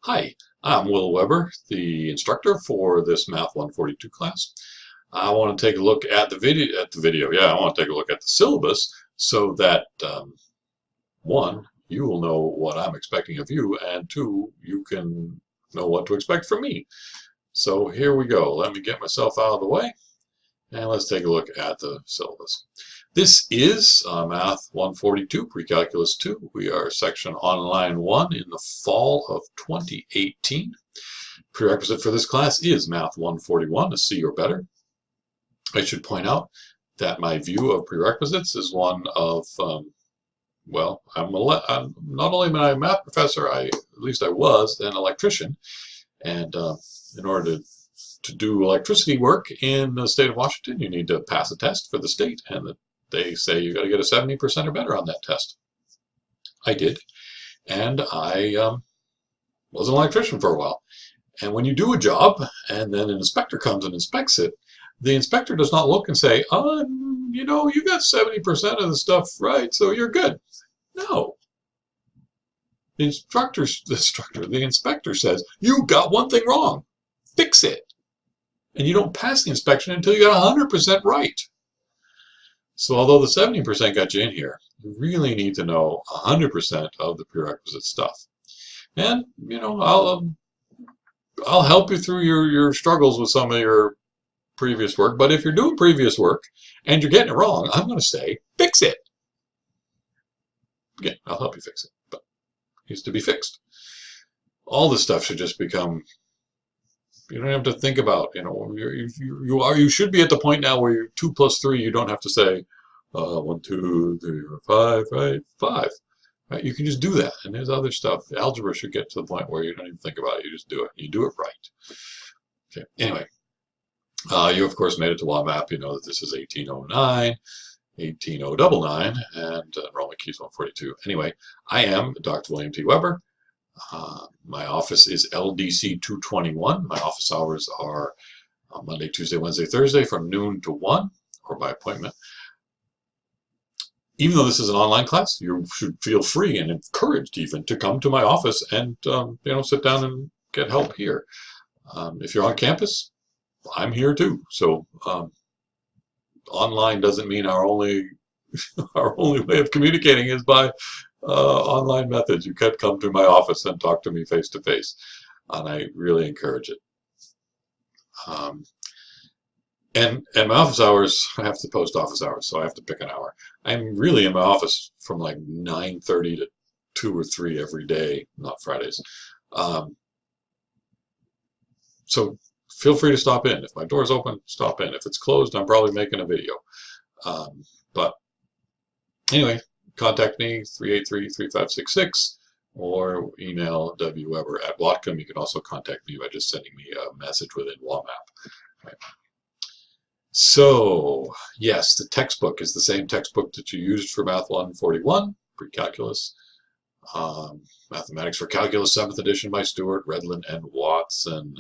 Hi, I'm Will Weber, the instructor for this Math 142 class. I want to take a look at the video. I want to take a look at the syllabus so that one, you will know what I'm expecting of you, and two, you can know what to expect from me. So here we go. Let me get myself out of the way, and let's take a look at the syllabus. This is Math 142, Pre-Calculus 2. We are section on line 1 in the fall of 2018. Prerequisite for this class is Math 141, a C or better. I should point out that my view of prerequisites is one of, well, I'm not only am I a math professor, at least I was an electrician, and in order to do electricity work in the state of Washington, you need to pass a test for the state, and they say you got to get a 70% or better on that test. I did, and I was an electrician for a while. And when you do a job, and then an inspector comes and inspects it, the inspector does not look and say, you know, you got 70% of the stuff right, so you're good. No. The inspector says, you got one thing wrong. Fix it. And you don't pass the inspection until you got 100% right. So although the 70% got you in here, you really need to know 100% of the prerequisite stuff. And, you know, I'll help you through your struggles with some of your previous work, but if you're doing previous work and you're getting it wrong, I'm going to say, fix it. Again, I'll help you fix it, but it needs to be fixed. All this stuff should just become, you don't have to think about, you know, you should be at the point now where you're 2 plus 3, you don't have to say 1, 2, 3, 4, 5, right? 5. Right? You can just do that, and there's other stuff. Algebra should get to the point where you don't even think about it, you just do it. You do it right. Okay, anyway, you of course made it to WAMAP. You know that this is 1809, 18099, and enrollment key is 142. Anyway, I am Dr. William T. Weber. My office is LDC 221. My office hours are Monday, Tuesday, Wednesday, Thursday from noon to 1, or by appointment. Even though this is an online class, you should feel free and encouraged even to come to my office and you know, sit down and get help here. If you're on campus, I'm here too. So online doesn't mean our only way of communicating is by online methods. You can come to my office and talk to me face to face, and I really encourage it. And my office hours, I have to post office hours, so I have to pick an hour. I'm really in my office from like 9:30 to 2 or 3 every day, not Fridays. So feel free to stop in. If my door's open, stop in. If it's closed, I'm probably making a video. But anyway, contact me, 383-3566, or email wweber@watcom. You can also contact me by just sending me a message within WAMAP. Right. So, yes, the textbook is the same textbook that you used for Math 141, Pre-Calculus. Mathematics for Calculus, 7th edition by Stewart, Redlin, and Watson.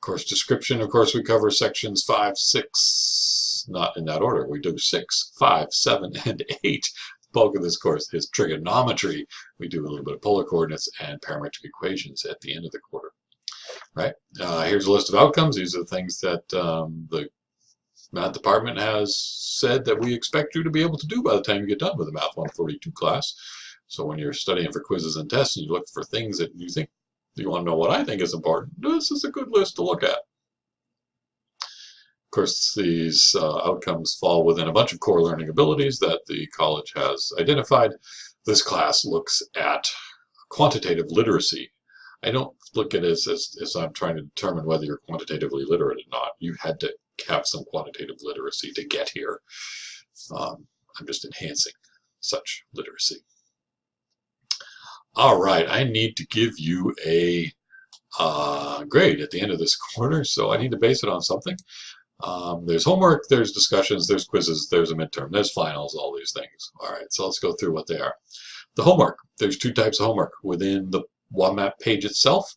Course description, of course, we cover sections 5, 6, not in that order. We do 6, 5, 7, and 8. The bulk of this course is trigonometry. We do a little bit of polar coordinates and parametric equations at the end of the quarter. Right? Here's a list of outcomes. These are the things that the Math department has said that we expect you to be able to do by the time you get done with the Math 142 class. So when you're studying for quizzes and tests and you look for things that you think you want to know what I think is important, this is a good list to look at. Of course, these outcomes fall within a bunch of core learning abilities that the college has identified. This class looks at quantitative literacy. I don't look at it as I'm trying to determine whether you're quantitatively literate or not. You had to have some quantitative literacy to get here. I'm just enhancing such literacy. All right, I need to give you a grade at the end of this quarter, so I need to base it on something. There's homework, there's discussions, there's quizzes, there's a midterm, there's finals, all these things. All right, so let's go through what they are. The homework, there's 2 types of homework. Within the WAMAP page itself,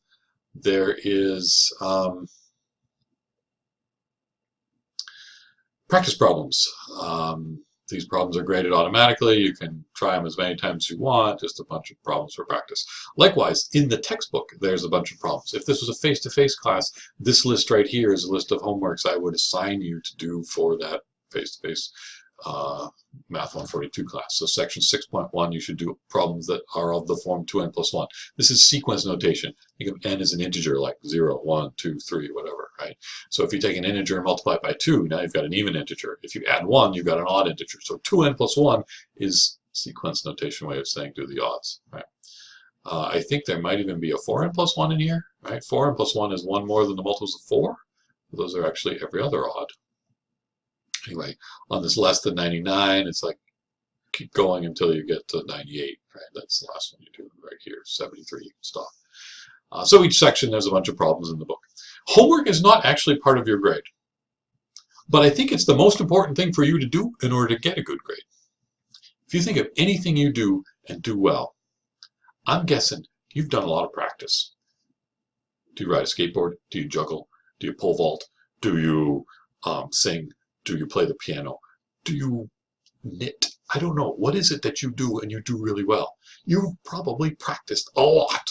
there is practice problems. These problems are graded automatically. You can try them as many times as you want, just a bunch of problems for practice. Likewise, in the textbook, there's a bunch of problems. If this was a face-to-face class, this list right here is a list of homeworks I would assign you to do for that face-to-face Math 142 class. So section 6.1, you should do problems that are of the form 2n plus 1. This is sequence notation. Think of n as an integer, like 0, 1, 2, 3, whatever, right? So if you take an integer and multiply it by 2, now you've got an even integer. If you add 1, you've got an odd integer. So 2n plus 1 is sequence notation way of saying do the odds, right? I think there might even be a 4n plus 1 in here, right? 4n plus 1 is 1 more than the multiples of 4. Those are actually every other odd. Anyway, on this less than 99, it's like keep going until you get to 98, right? That's the last one you do right here, 73, you can stop. So each section, there's a bunch of problems in the book. Homework is not actually part of your grade, but I think it's the most important thing for you to do in order to get a good grade. If you think of anything you do and do well, I'm guessing you've done a lot of practice. Do you ride a skateboard? Do you juggle? Do you pole vault? Do you sing? Do you play the piano? Do you knit? I don't know. What is it that you do and you do really well? You've probably practiced a lot.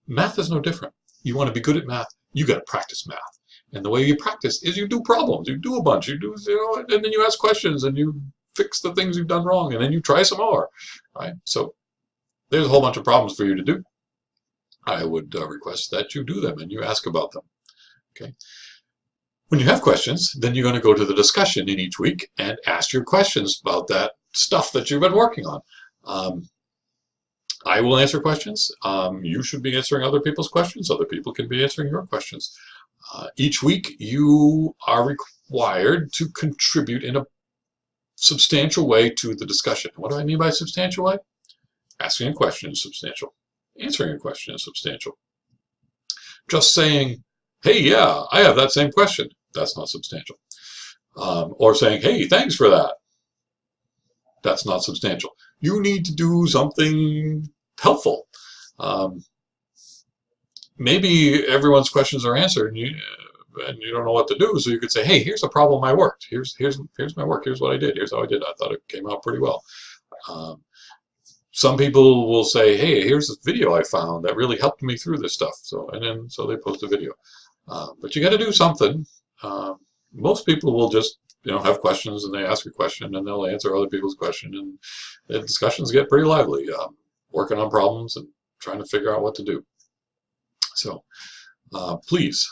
Math is no different. You want to be good at math, you got to practice math. And the way you practice is you do problems. You do a bunch. You do, and then you ask questions and you fix the things you've done wrong, and then you try some more. Right? So there's a whole bunch of problems for you to do. I would request that you do them and you ask about them. Okay. When you have questions, then you're going to go to the discussion in each week and ask your questions about that stuff that you've been working on. I will answer questions. You should be answering other people's questions. Other people can be answering your questions. Each week, you are required to contribute in a substantial way to the discussion. What do I mean by substantial way? Asking a question is substantial. Answering a question is substantial. Just saying, hey, yeah, I have that same question. That's not substantial. Or saying, hey, thanks for that. That's not substantial. You need to do something helpful. Maybe everyone's questions are answered and you don't know what to do, so you could say, hey, here's a problem I worked. Here's my work. Here's what I did. Here's how I did. I thought it came out pretty well. Some people will say, hey, here's this video I found that really helped me through this stuff. So they post a video. But you got to do something. Most people will just have questions and they ask a question and they'll answer other people's question, and the discussions get pretty lively, working on problems and trying to figure out what to do. So please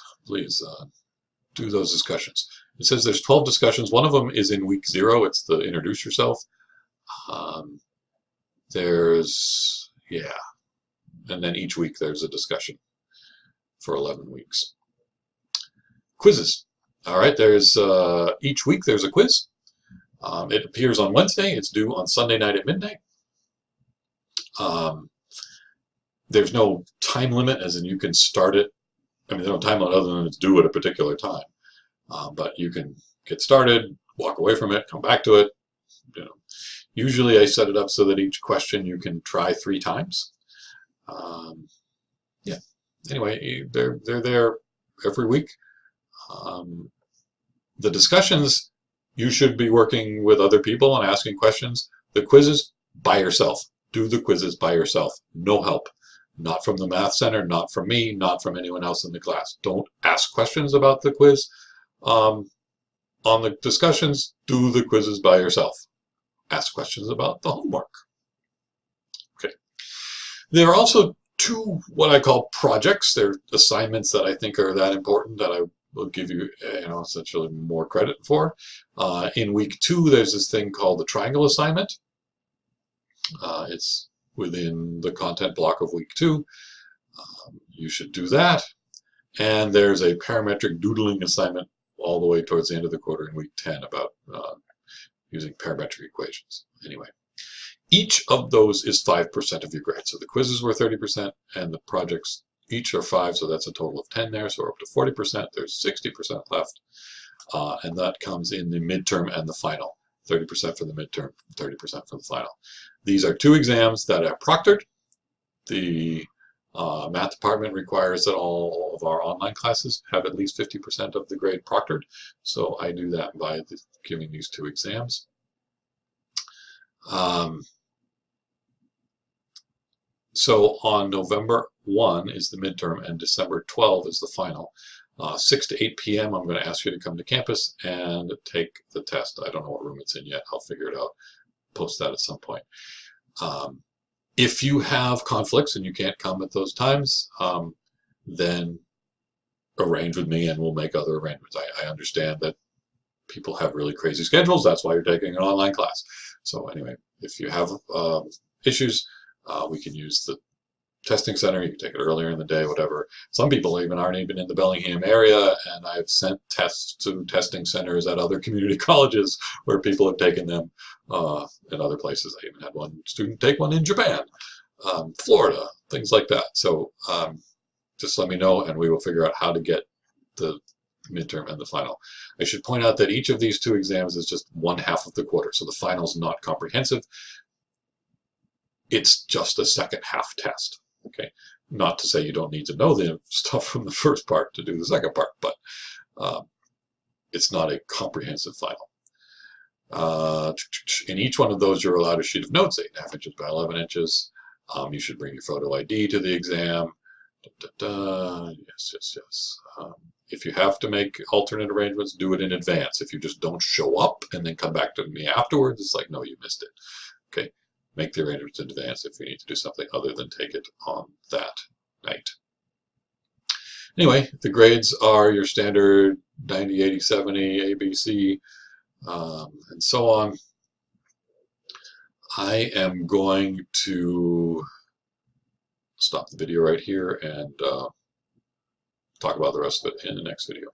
do those discussions. It says there's 12 discussions. One of them is in week 0. It's the introduce yourself. And then each week there's a discussion for 11 weeks. Quizzes. All right, there's each week there's a quiz. It appears on Wednesday. It's due on Sunday night at midnight. There's no time limit, as in you can start it. I mean, there's no time limit other than it's due at a particular time. But you can get started, walk away from it, come back to it. Usually I set it up so that each question you can try 3 times. Yeah. Anyway, they're there every week. The discussions, you should be working with other people and asking questions. The quizzes, by yourself. Do the quizzes by yourself. No help. Not from the Math Center, not from me, not from anyone else in the class. Don't ask questions about the quiz. On the discussions, do the quizzes by yourself. Ask questions about the homework. Okay. There are also 2 what I call projects. They're assignments that I think are that important that I will give you, essentially more credit for. In week 2, there's this thing called the triangle assignment. It's within the content block of week 2. You should do that. And there's a parametric doodling assignment all the way towards the end of the quarter in week 10 about using parametric equations. Anyway, each of those is 5% of your grade. So the quizzes were 30% and the projects each are 5, so that's a total of 10 there. So we're up to 40%. There's 60% left. And that comes in the midterm and the final. 30% for the midterm, 30% for the final. These are 2 exams that are proctored. The math department requires that all of our online classes have at least 50% of the grade proctored. So I do that by giving these 2 exams. So on November 1 is the midterm and December 12 is the final. 6 to 8 p.m. I'm going to ask you to come to campus and take the test. I don't know what room it's in yet. I'll figure it out. Post that at some point. If you have conflicts and you can't come at those times, then arrange with me and we'll make other arrangements. I understand that people have really crazy schedules. That's why you're taking an online class. So anyway, if you have issues, we can use the testing center. You can take it earlier in the day, whatever. Some people even aren't even in the Bellingham area, and I've sent tests to testing centers at other community colleges where people have taken them in other places. I even had one student take one in Japan, Florida, things like that. So just let me know and we will figure out how to get the midterm and the final. I should point out that each of these two exams is just 1/2 of the quarter, so the final is not comprehensive. It's just a second half test. Okay, not to say you don't need to know the stuff from the first part to do the second part, but it's not a comprehensive final. In each one of those, you're allowed a sheet of notes, 8.5 inches by 11 inches. You should bring your photo ID to the exam. Yes. If you have to make alternate arrangements, do it in advance. If you just don't show up and then come back to me afterwards, it's like, no, you missed it. Okay, make the arrangements in advance if you need to do something other than take it on that night. Anyway, the grades are your standard 90, 80, 70, ABC, and so on. I am going to stop the video right here and talk about the rest of it in the next video.